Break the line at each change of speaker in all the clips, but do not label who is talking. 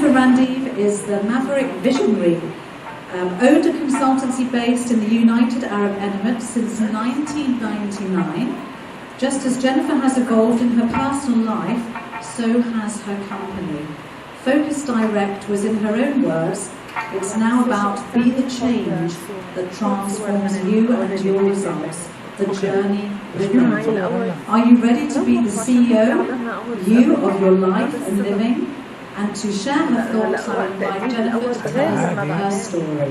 for Randive is the Maverick Visionary, owned a consultancy based in the United Arab Emirates since 1999. Just as Jennifer has evolved in her personal life, so has her company. Focus Direct was, in her own words, it's now about be the change that transforms you and your results, the journey with people. Are you ready to be the CEO, you of your life and living? And to share her thoughts, I invite Jennifer to tell us her story.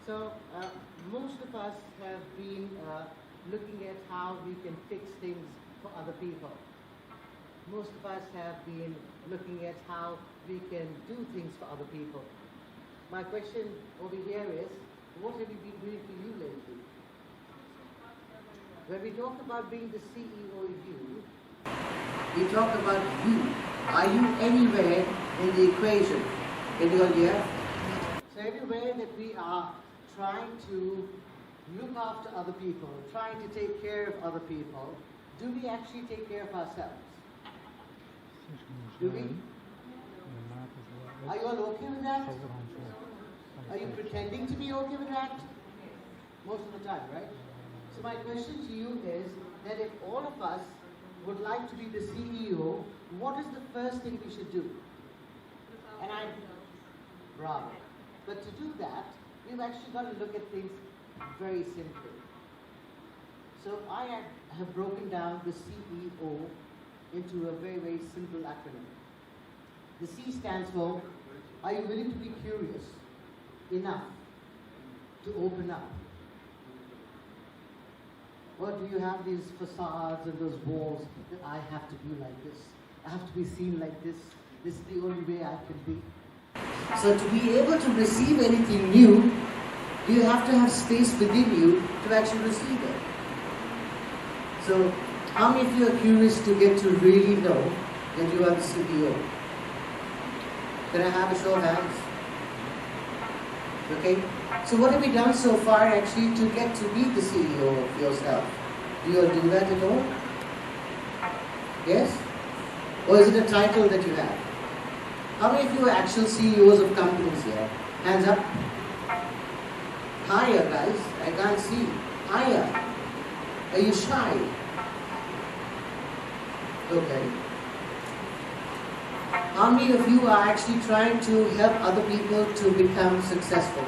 So, most of us have been looking at how we can fix things for other people. Most of us have been looking at how we can do things for other people. My question over here is, what have you been doing for you lately? When we talk about being the CEO you, we talk about you. Are you anywhere in the equation? Can you all hear? So everywhere that we are trying to look after other people, trying to take care of other people, do we actually take care of ourselves? Do we? Are you all okay with that? Are you pretending to be okay with that? Most of the time, right? So my question to you is that if all of us would like to be the CEO, what is the first thing we should do? And I'm bravo. But to do that, we've actually got to look at things very simply. So I have broken down the CEO into a very, very simple acronym. The C stands for, are you willing to be curious enough to open up? Or do you have these facades and those walls that I have to be like this? I have to be seen like this. This is the only way I can be. So to be able to receive anything new, you have to have space within you to actually receive it. So how many of you are curious to get to really know that you are the CEO? Can I have a show of hands? Okay? So what have you done so far actually to get to be the CEO of yourself? Do you all do that at all? Yes? Or is it a title that you have? How many of you are actual CEOs of companies here? Hands up. Higher, guys. I can't see. Higher. Are you shy? Okay. How many of you are actually trying to help other people to become successful?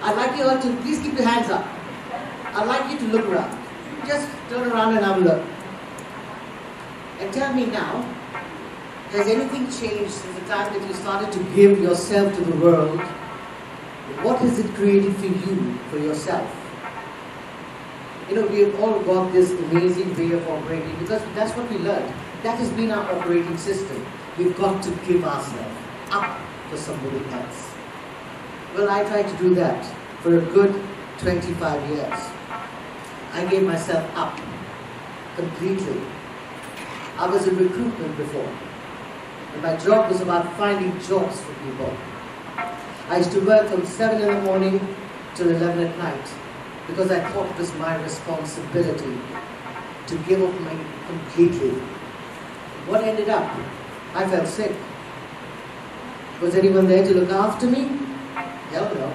I'd like you all to please keep your hands up. I'd like you to look around. Just turn around and have a look. And tell me now, has anything changed since the time that you started to give yourself to the world? What has it created for you, for yourself? You know, we have all got this amazing way of operating because that's what we learned. That has been our operating system. We've got to give ourselves up for somebody else. Well, I tried to do that for a good 25 years. I gave myself up completely. I was in recruitment before, and my job was about finding jobs for people. I used to work from 7 in the morning till 11 at night because I thought it was my responsibility to give up completely. What ended up? I felt sick. Was anyone there to look after me? Hell no.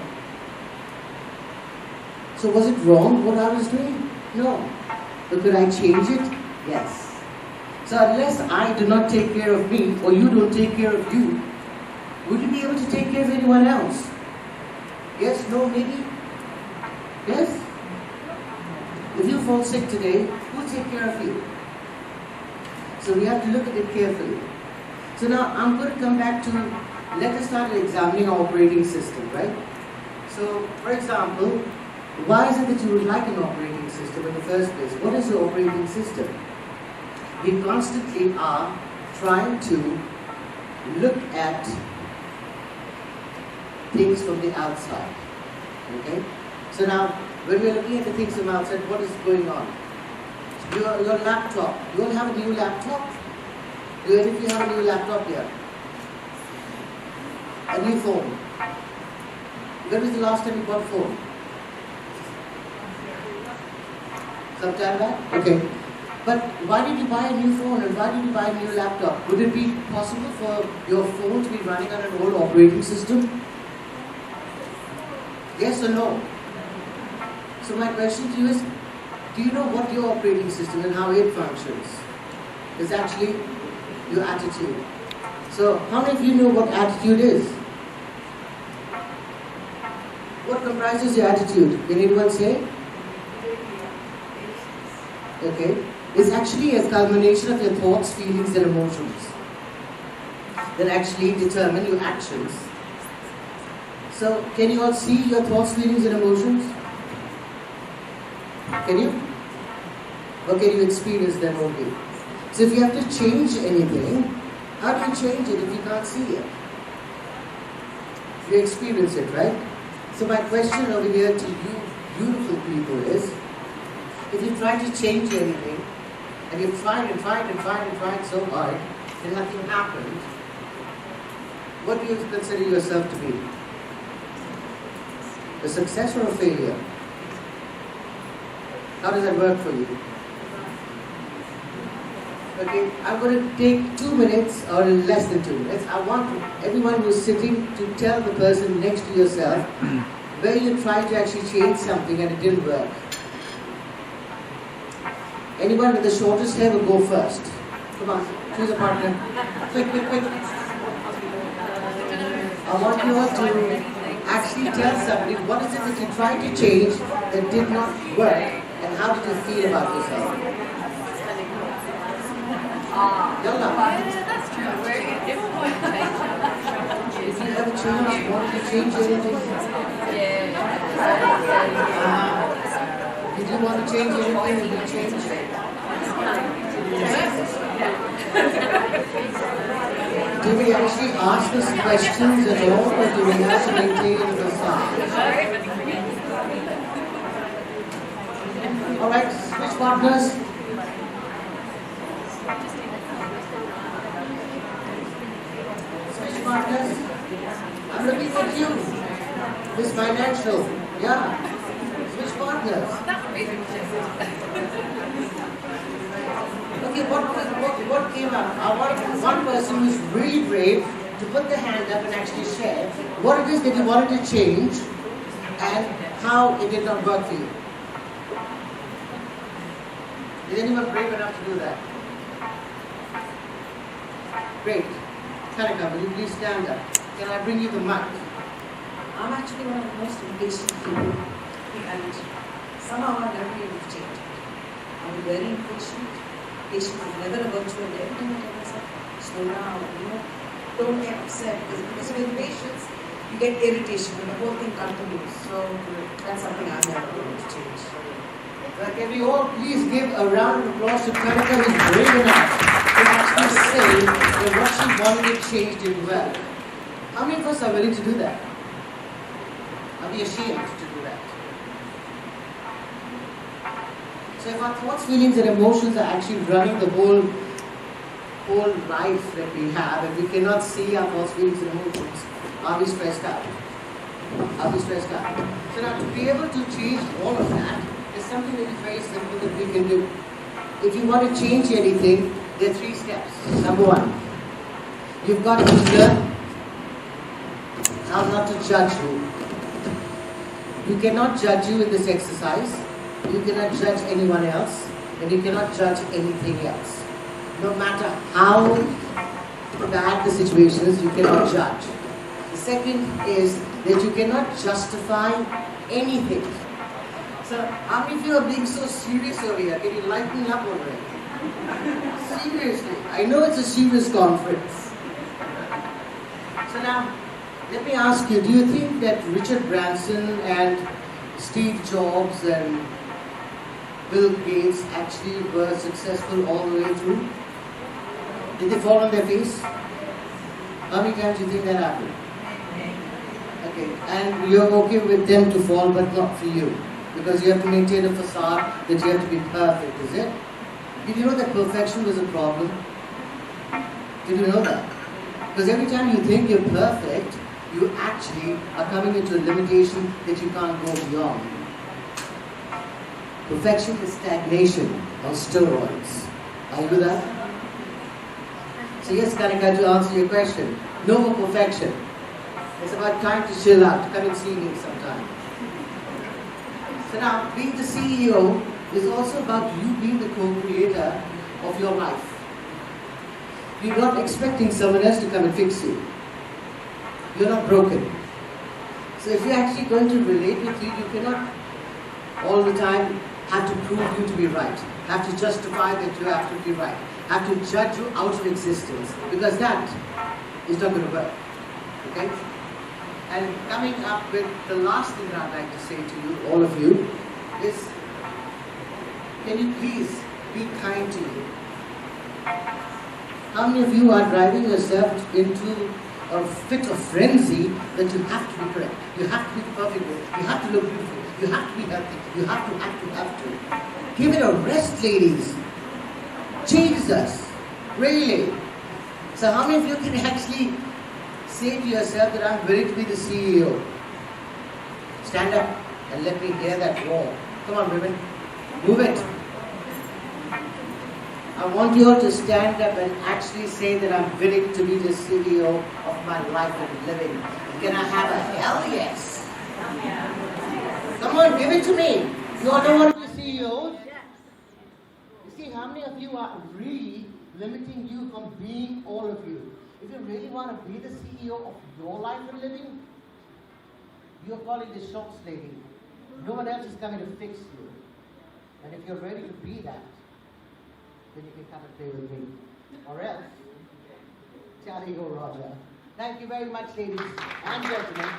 So was it wrong what I was doing? No. But could I change it? Yes. So unless I do not take care of me, or you don't take care of you, would you be able to take care of anyone else? Yes, no, maybe? Yes? If you fall sick today, who will take care of you? So we have to look at it carefully. So now I'm going to come back to, let us start examining our operating system, right? So, for example, why is it that you would like an operating system in the first place? What is your operating system? We constantly are trying to look at things from the outside. Okay? So now, when we're looking at the things from outside, what is going on? Your laptop. You all have a new laptop? Do any of you have a new laptop here? A new phone. When was the last time you bought a phone? Sometime back? Okay. But why did you buy a new phone and why did you buy a new laptop? Would it be possible for your phone to be running on an old operating system? Yes or no? So my question to you is, do you know what your operating system and how it functions? It's actually your attitude. So how many of you know what attitude is? What comprises your attitude? Can anyone say? Okay. It's actually a culmination of your thoughts, feelings and emotions that actually determine your actions. So, can you all see your thoughts, feelings and emotions? Can you? Or can you experience them only? So if you have to change anything, how do you change it if you can't see it? You experience it, right? So my question over here to you beautiful people is, if you try to change anything, and you've tried and tried and tried and tried so hard, and nothing happened, what do you consider yourself to be? A success or a failure? How does that work for you? Okay, I'm going to take 2 minutes or less than 2 minutes. I want everyone who's sitting to tell the person next to yourself where you tried to actually change something and it didn't work. Anyone with the shortest hair will go first. Come on, choose a partner. Quick, quick, quick. I want you all to actually tell somebody what is it that you tried to change that did not work and how did you feel about yourself? Yalla.
That's true. If you want to change
If you have a change, want to change anything? Did you want to change anything? Did you change? Do we actually ask these questions at all, or do we have to maintain the facade? All right, switch partners. Switch partners. I'm looking at you. This financial, yeah. Switch partners. Okay, what came up? I want one person who's really brave to put the hand up and actually share what it is that you wanted to change and how it did not work for you. Is anyone brave enough to do that? Great. Kanika, will you please stand up? Can I bring you the mic?
I'm actually one of the most impatient people, and somehow I've never been able to change it. I'm very impatient. Patient is never a virtue, and every time I tell myself, slow down, don't get upset, because with patience, you get irritation, and the whole thing continues. So that's something I've never been able to change.
Can we all please give a round of applause to Kanika, who's brave enough to actually say that what she wanted to change did well. How many of us are willing to do that? Are we ashamed to do that? So if our thoughts, feelings and emotions are actually running the whole life that we have, and we cannot see our thoughts, feelings and emotions, are we stressed out? Are we stressed out? So now to be able to change all of that is something that is very simple that we can do. If you want to change anything, there are 3 steps. Number 1, you've got to learn how not to judge you. You cannot judge you in this exercise. You cannot judge anyone else. And you cannot judge anything else. No matter how bad the situation is, you cannot judge. The second is that you cannot justify anything. So, how many of you are being so serious over here? Can you lighten up over it? Seriously. I know it's a serious conference. So now, let me ask you, do you think that Richard Branson and Steve Jobs and Bill Gates actually were successful all the way through? Did they fall on their face? How many times do you think that happened? Okay, and you're okay with them to fall but not for you? Because you have to maintain a facade that you have to be perfect, is it? Did you know that perfection was a problem? Did you know that? Because every time you think you're perfect, you actually are coming into a limitation that you can't go beyond. Perfection is stagnation on steroids. Are you with that? So yes, Kanika, to answer your question, no more perfection. It's about time to chill out. Come and see me sometime. So now, being the CEO is also about you being the co-creator of your life. You're not expecting someone else to come and fix you. You're not broken. So if you're actually going to relate with you, you cannot all the time have to prove you to be right, have to justify that you're absolutely right, have to judge you out of existence, because that is not going to work. Okay? And coming up with the last thing that I'd like to say to you, all of you, is can you please be kind to you? How many of you are driving yourself into a fit of frenzy that you have to be correct, you have to be perfect, you have to look beautiful, you have to be healthy, you have to. Give it a rest, ladies. Jesus, really. So how many of you can actually say to yourself that I'm ready to be the CEO? Stand up and let me hear that roar. Come on, women, move it. I want you all to stand up and actually say that I'm willing to be the CEO of my life and living. Can I have a hell yes? Come on, give it to me. You all don't want to be CEOs? You see, how many of you are really limiting you from being all of you? If you really want to be the CEO of your life and living, you're calling the shots, lady. No one else is coming to fix you. And if you're ready to be that, then you can come and play with me. Or else, Charlie go Roger. Thank you very much, ladies and gentlemen.